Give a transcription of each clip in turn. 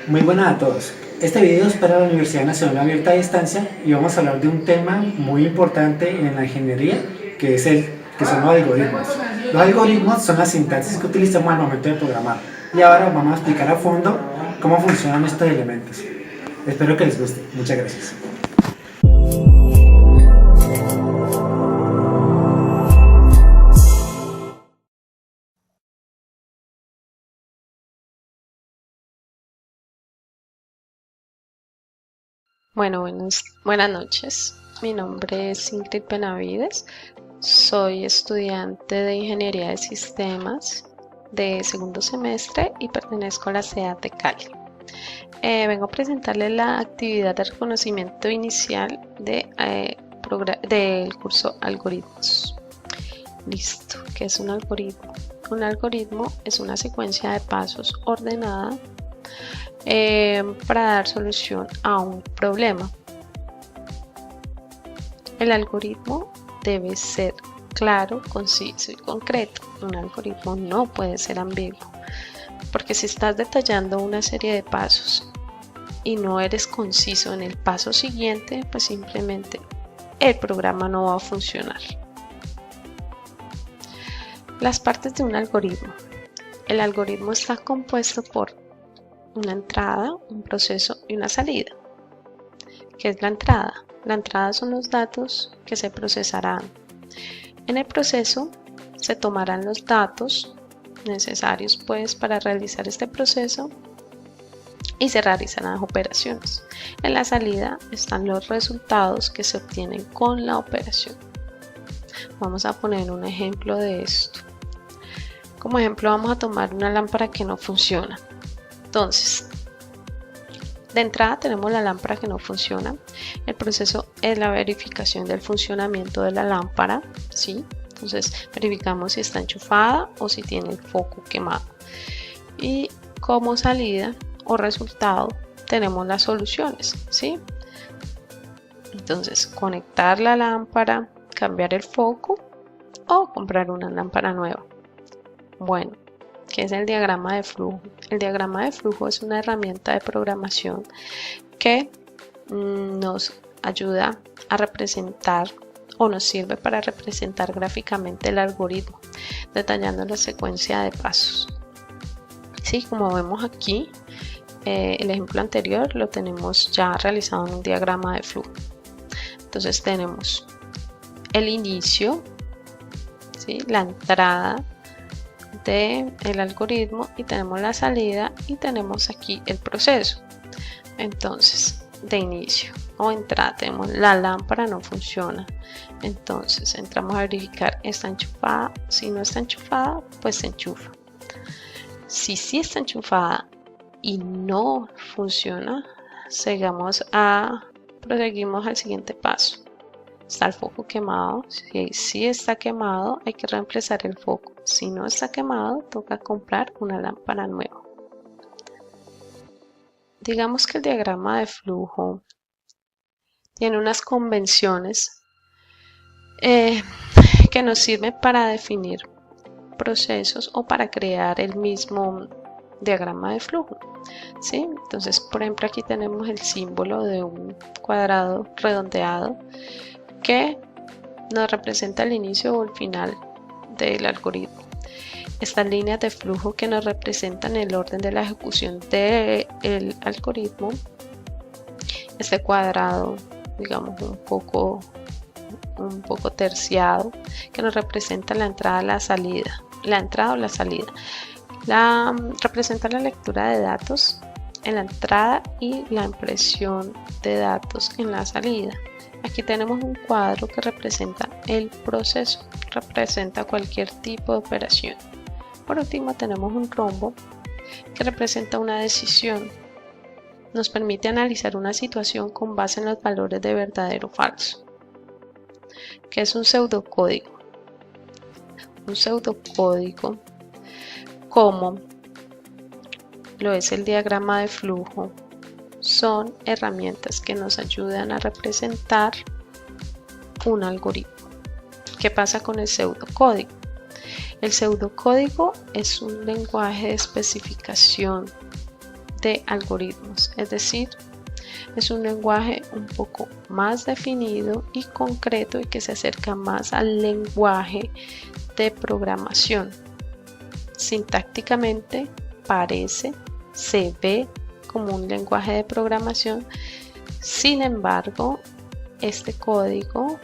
Muy buenas a todos. Este video es para la Universidad Nacional Abierta a Distancia y vamos a hablar de un tema muy importante en la ingeniería, que son los algoritmos. Los algoritmos son las sintaxis que utilizamos al momento de programar. Y ahora vamos a explicar a fondo cómo funcionan estos elementos. Espero que les guste. Muchas gracias. Buenas noches. Mi nombre es Ingrid Benavides. Soy estudiante de Ingeniería de Sistemas de segundo semestre y pertenezco a la CEAT de Cali. Vengo a presentarles la actividad de reconocimiento inicial del curso Algoritmos. Listo. ¿Qué es un algoritmo? Un algoritmo es una secuencia de pasos ordenada para dar solución a un problema. El algoritmo debe ser claro, conciso y concreto. Un algoritmo no puede ser ambiguo, porque si estás detallando una serie de pasos y no eres conciso en el paso siguiente, pues simplemente el programa no va a funcionar. Las partes de un algoritmo. El algoritmo está compuesto por una entrada, un proceso y una salida. ¿Qué es la entrada? La entrada son los datos que se procesarán. En el proceso se tomarán los datos necesarios para realizar este proceso y se realizarán las operaciones. En la salida están los resultados que se obtienen con la operación. Vamos a poner un ejemplo de esto. Como ejemplo vamos a tomar una lámpara que no funciona. Entonces, de entrada tenemos la lámpara que no funciona. El proceso es la verificación del funcionamiento de la lámpara, ¿sí? Entonces, verificamos si está enchufada o si tiene el foco quemado. Y como salida o resultado tenemos las soluciones, ¿sí? Entonces, conectar la lámpara, cambiar el foco o comprar una lámpara nueva. Bueno, ¿qué es el diagrama de flujo? El diagrama de flujo es una herramienta de programación que nos ayuda a representar o nos sirve para representar gráficamente el algoritmo, detallando la secuencia de pasos. Sí, como vemos aquí, el ejemplo anterior lo tenemos ya realizado en un diagrama de flujo. Entonces tenemos el inicio, ¿sí? La entrada del algoritmo y tenemos la salida y tenemos aquí el proceso. Entonces, de inicio o entrada tenemos la lámpara no funciona. Entonces entramos a verificar, está enchufada. Si no está enchufada, pues se enchufa. Si sí está enchufada y no funciona, proseguimos al siguiente paso. Está el foco quemado. Si está quemado, hay que reemplazar el foco. Si no está quemado, toca comprar una lámpara nueva. Digamos que el diagrama de flujo tiene unas convenciones que nos sirven para definir procesos o para crear el mismo diagrama de flujo, ¿sí? Entonces, por ejemplo, aquí tenemos el símbolo de un cuadrado redondeado que nos representa el inicio o el final del algoritmo. Estas líneas de flujo que nos representan el orden de la ejecución del algoritmo. Este cuadrado, digamos, un poco terciado, que nos representa la entrada o la salida. Representa la lectura de datos en la entrada y la impresión de datos en la salida. Aquí tenemos un cuadro que representa el proceso, representa cualquier tipo de operación. Por último tenemos un rombo que representa una decisión. Nos permite analizar una situación con base en los valores de verdadero o falso. ¿Qué es un pseudocódigo? Un pseudocódigo, como lo es el diagrama de flujo, son herramientas que nos ayudan a representar un algoritmo. ¿Qué pasa con el pseudocódigo? El pseudocódigo es un lenguaje de especificación de algoritmos, es decir, es un lenguaje un poco más definido y concreto y que se acerca más al lenguaje de programación. Sintácticamente se ve como un lenguaje de programación. Sin embargo, este código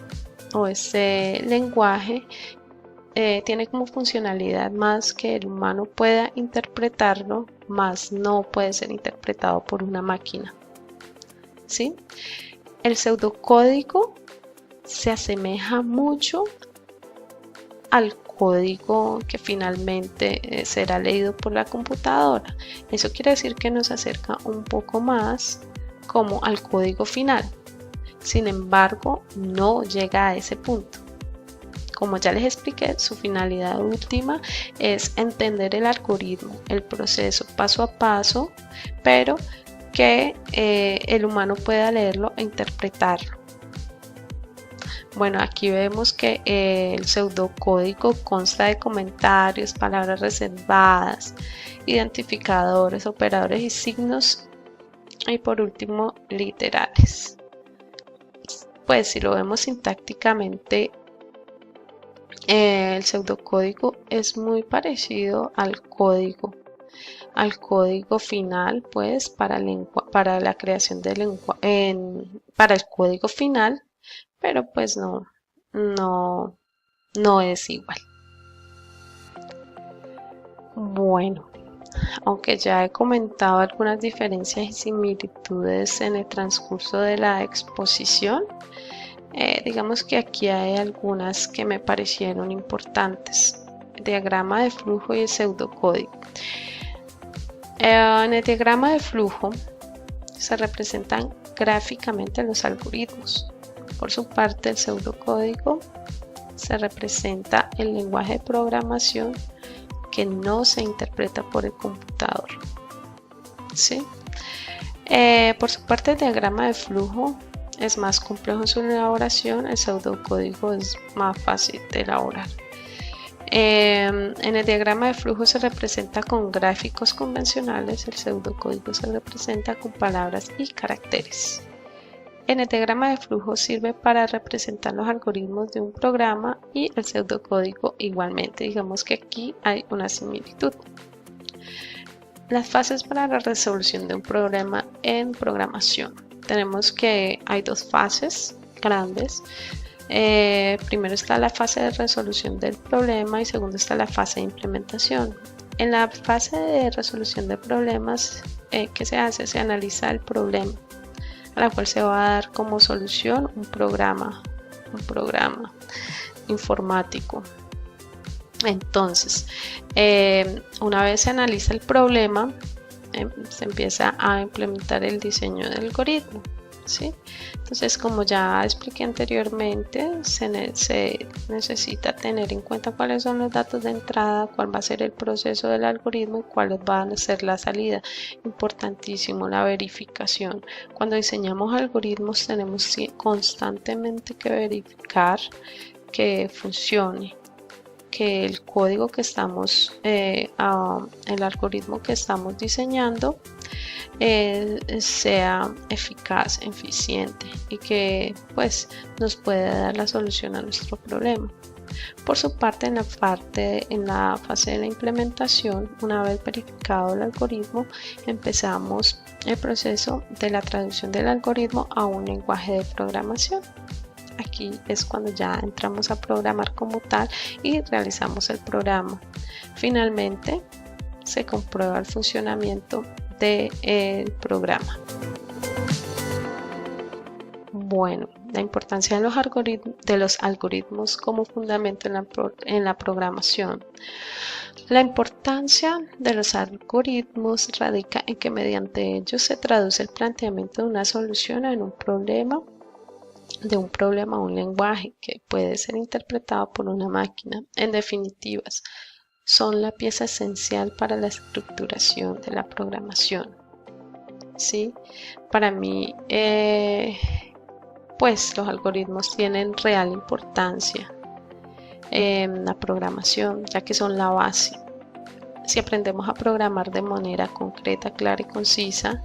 o este lenguaje tiene como funcionalidad más que el humano pueda interpretarlo, más no puede ser interpretado por una máquina. ¿Sí? El pseudocódigo se asemeja mucho al código que finalmente será leído por la computadora. Eso quiere decir que nos acerca un poco más como al código final. Sin embargo, no llega a ese punto. Como ya les expliqué, su finalidad última es entender el algoritmo, el proceso paso a paso, pero que el humano pueda leerlo e interpretarlo. Bueno, aquí vemos que el pseudocódigo consta de comentarios, palabras reservadas, identificadores, operadores y signos, y por último, literales. Pues si lo vemos sintácticamente, el pseudocódigo es muy parecido al código final, pues para la creación de para el código final, pero pues no es igual. Bueno, aunque ya he comentado algunas diferencias y similitudes en el transcurso de la exposición, digamos que aquí hay algunas que me parecieron importantes. El diagrama de flujo y el pseudocódigo. En el diagrama de flujo se representan gráficamente los algoritmos. Por su parte, el pseudocódigo se representa el lenguaje de programación que no se interpreta por el computador. ¿Sí? Por su parte, el diagrama de flujo es más complejo en su elaboración, el pseudocódigo es más fácil de elaborar. En el diagrama de flujo se representa con gráficos convencionales, el pseudocódigo se representa con palabras y caracteres. En el diagrama de flujo sirve para representar los algoritmos de un programa y el pseudocódigo igualmente. Digamos que aquí hay una similitud. Las fases para la resolución de un problema en programación. Tenemos que hay dos fases grandes. Primero está la fase de resolución del problema y segundo está la fase de implementación. En la fase de resolución de problemas, ¿qué se hace? Se analiza el problema, a la cual se va a dar como solución un programa informático. Entonces, una vez se analiza el problema, se empieza a implementar el diseño del algoritmo, ¿sí? Entonces, como ya expliqué anteriormente, se necesita tener en cuenta cuáles son los datos de entrada, cuál va a ser el proceso del algoritmo y cuáles van a ser la salida. Importantísimo la verificación. Cuando diseñamos algoritmos tenemos constantemente que verificar que funcione, que el código que estamos, el algoritmo que estamos diseñando sea eficaz, eficiente y que pues nos pueda dar la solución a nuestro problema. Por su parte, en la fase de la implementación, una vez verificado el algoritmo, empezamos el proceso de la traducción del algoritmo a un lenguaje de programación. Aquí es cuando ya entramos a programar como tal y realizamos el programa. Finalmente, se comprueba el funcionamiento del programa. Bueno, la importancia de los algoritmos como fundamento en la programación. La importancia de los algoritmos radica en que mediante ellos se traduce el planteamiento de una solución a un problema a un lenguaje que puede ser interpretado por una máquina. En definitivas, son la pieza esencial para la estructuración de la programación. ¿Sí? Para mí, pues los algoritmos tienen real importancia en la programación, ya que son la base. Si aprendemos a programar de manera concreta, clara y concisa,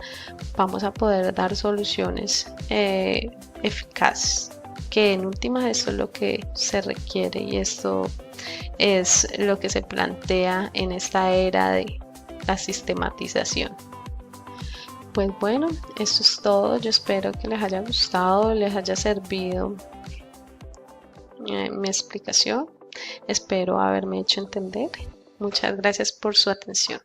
vamos a poder dar soluciones eficaces, que en últimas esto es lo que se requiere y esto es lo que se plantea en esta era de la sistematización. Pues bueno, eso es todo. Yo espero que les haya gustado, les haya servido mi explicación. Espero haberme hecho entender. Muchas gracias por su atención.